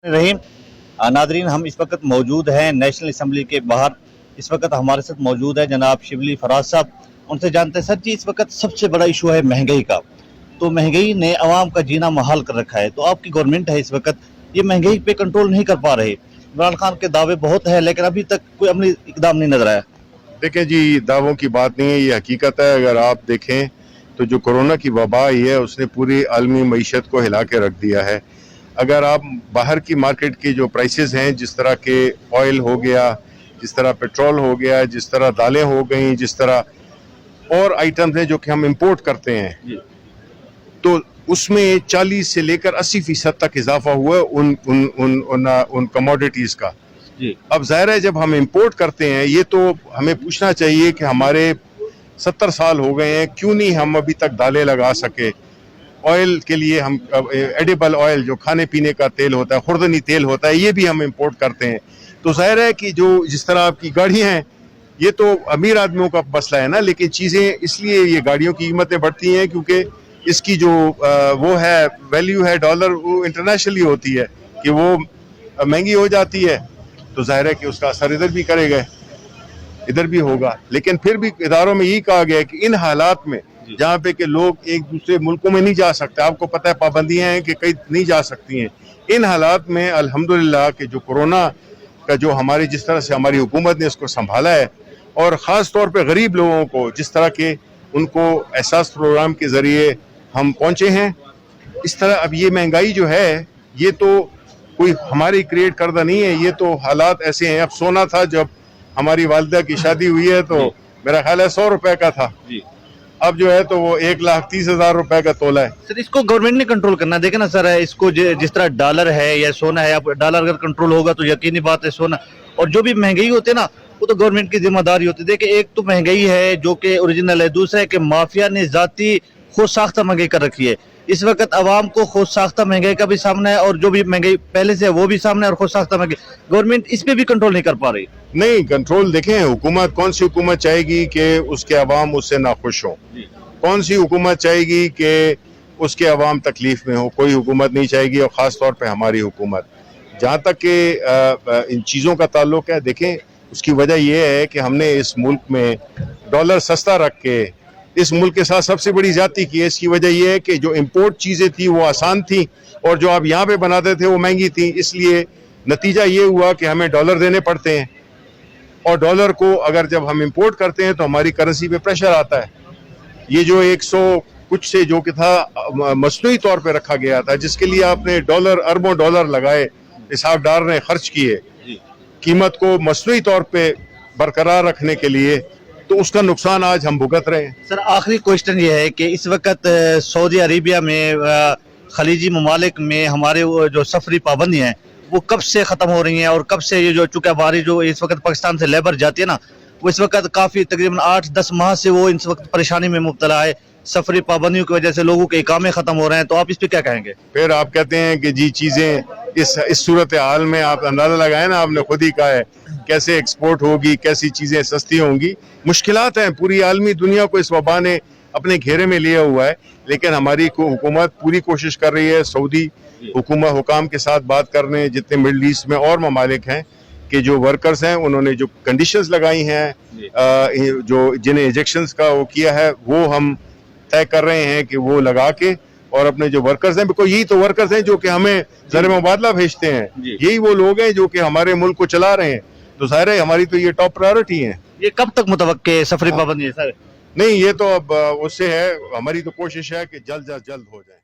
रहीम Nadreen, हम इस वक्त मौजूद हैं नेशनल असम्बली के बाहर। इस वक्त हमारे साथ मौजूद है जनाब शिबली फराज साहब। उनसे जानते हैं सर जी, इस वक्त सबसे बड़ा इशू है महंगाई का। तो महंगाई ने आवाम का जीना मुहाल कर रखा है। तो आपकी गवर्नमेंट है इस वक्त, ये महंगाई पे कंट्रोल नहीं कर पा रहे। इमरान खान के दावे बहुत है लेकिन अभी तक कोई अमली इकदाम नहीं नजर आया। देखें जी, दावों की बात नहीं है, ये हकीकत है। अगर आप देखें तो जो कोरोना की वबा आई है उसने पूरी आलमी मईशत को हिला के रख दिया है। अगर आप बाहर की मार्केट की जो प्राइसेस हैं, जिस तरह के ऑयल हो गया, जिस तरह पेट्रोल हो गया, जिस तरह दालें हो गई, जिस तरह और आइटम्स हैं जो कि हम इंपोर्ट करते हैं, तो उसमें 40 से लेकर 80% तक इजाफा हुआ है उन कमोडिटीज़ का। अब जाहिर है जब हम इंपोर्ट करते हैं, ये तो हमें पूछना चाहिए कि हमारे 70 साल हो गए हैं, क्यों नहीं हम अभी तक दालें लगा सके। ऑयल के लिए हम एडिबल ऑयल, जो खाने पीने का तेल होता है, खुर्दनी तेल होता है, ये भी हम इंपोर्ट करते हैं। तो जाहिर है कि जो जिस तरह आपकी गाड़ियाँ हैं, ये तो अमीर आदमियों का मसला है ना, लेकिन चीज़ें इसलिए ये गाड़ियों की कीमतें बढ़ती हैं क्योंकि इसकी जो वो है वैल्यू है डॉलर, वो इंटरनेशनली होती है कि वो महंगी हो जाती है। तो जाहिर है कि उसका असर इधर भी करेगा, इधर भी होगा। लेकिन फिर भी इदारों में यही कहा गया है कि इन हालात में जहाँ पे कि लोग एक दूसरे मुल्कों में नहीं जा सकते, आपको पता है पाबंदियां हैं कि कहीं नहीं जा सकती हैं, इन हालात में अल्हम्दुलिल्लाह कि जो कोरोना का जो हमारी जिस तरह से हमारी हुकूमत ने इसको संभाला है, और ख़ास तौर पे गरीब लोगों को जिस तरह के उनको एहसास प्रोग्राम के ज़रिए हम पहुँचे हैं, इस तरह अब ये महंगाई जो है ये तो कोई हमारी क्रिएट करदा नहीं है, ये तो हालात ऐसे हैं। अब सोना था, जब हमारी वालिदा की शादी हुई है तो मेरा ख्याल है 100 रुपए का था, अब जो है तो वो 1,30,000 रुपए का तोला है। सर, इसको गवर्नमेंट ने कंट्रोल करना, देखे ना सर, इसको जिस तरह डॉलर है या सोना है, अब डॉलर अगर कंट्रोल होगा तो यकीनी बात है सोना और जो भी महंगाई होती है ना, वो तो गवर्नमेंट की जिम्मेदारी होती है। देखिए, एक तो महंगाई है जो कि ओरिजिनल है, दूसरा है कि माफिया ने जाती खुद साख्ता महंगाई कर रखी है। इस वक्त आवाम को खुद साख्ता महंगाई का भी सामना है और जो भी महंगाई पहले से है वो भी सामने है और खुद साख्ता महंगाई गवर्नमेंट इस पे भी कंट्रोल नहीं कर पा रही। नहीं, कंट्रोल देखें, हुकूमत कौन सी हुकूमत चाहेगी कि उसके अवाम उससे नाखुश हो? कौन सी हुकूमत चाहेगी कि उसके अवाम तकलीफ में हो? कोई हुकूमत नहीं चाहेगी, और ख़ास तौर पे हमारी हुकूमत। जहाँ तक कि इन चीज़ों का ताल्लुक है, देखें उसकी वजह यह है कि हमने इस मुल्क में डॉलर सस्ता रख के इस मुल्क के साथ सबसे बड़ी ज्यादती की है। इसकी वजह यह है कि जो इम्पोर्ट चीज़ें थी वो आसान थी और जो आप यहाँ पे बनाते थे वो महंगी थी। इसलिए नतीजा ये हुआ कि हमें डॉलर देने पड़ते हैं, और डॉलर को अगर जब हम इंपोर्ट करते हैं तो हमारी करेंसी पे प्रेशर आता है। ये जो 100 कुछ से जो कि था मसनूई तौर पे रखा गया था, जिसके लिए आपने डॉलर अरबों डॉलर लगाए, हिसाबदार ने खर्च किए कीमत को मसनूई तौर पे बरकरार रखने के लिए, तो उसका नुकसान आज हम भुगत रहे हैं। सर, आखिरी क्वेश्चन ये है कि इस वक्त सऊदी अरेबिया में, खलीजी ममालिक में हमारे जो सफरी पाबंदियाँ हैं वो कब से ख़त्म हो रही हैं, और कब से ये जो चूँकि हमारी जो इस वक्त पाकिस्तान से लेबर जाती है ना, वो इस वक्त काफ़ी तकरीबन 8-10 माह से वो इस वक्त परेशानी में मुब्तला है। सफरी पाबंदियों की वजह से लोगों के इकामे ख़त्म हो रहे हैं, तो आप इस पर क्या कहेंगे? फिर आप कहते हैं कि जी चीज़ें इस सूरत हाल में, आप अंदाज़ा लगाए ना, आपने खुद ही कहा है कैसे एक्सपोर्ट होगी, कैसी चीज़ें सस्ती होंगी। मुश्किलात हैं, पूरी आलमी दुनिया को इस वबा ने अपने घेरे में लिया हुआ है, लेकिन हमारी हुकूमत पूरी कोशिश कर रही है सऊदी हुकाम के साथ बात करने, जितने मिडल ईस्ट में और ममालिक हैं कि जो वर्कर्स हैं उन्होंने जो कंडीशंस लगाई हैं, जो जिन्हें इंजेक्शंस का वो किया है, वो हम तय कर रहे हैं कि वो लगा के, और अपने जो वर्कर्स हैं, बिल्कुल यही तो वर्कर्स हैं जो कि हमें ज़र मुबादला भेजते हैं, यही वो लोग हैं जो कि हमारे मुल्क को चला रहे हैं। तो ज़ाहिर है हमारी तो ये टॉप प्रायोरिटी है। ये कब तक मुतवक्के सफरी पाबंदी है सर? नहीं, ये तो अब उससे है, हमारी तो कोशिश है कि जल्द अज जल्द हो जाए।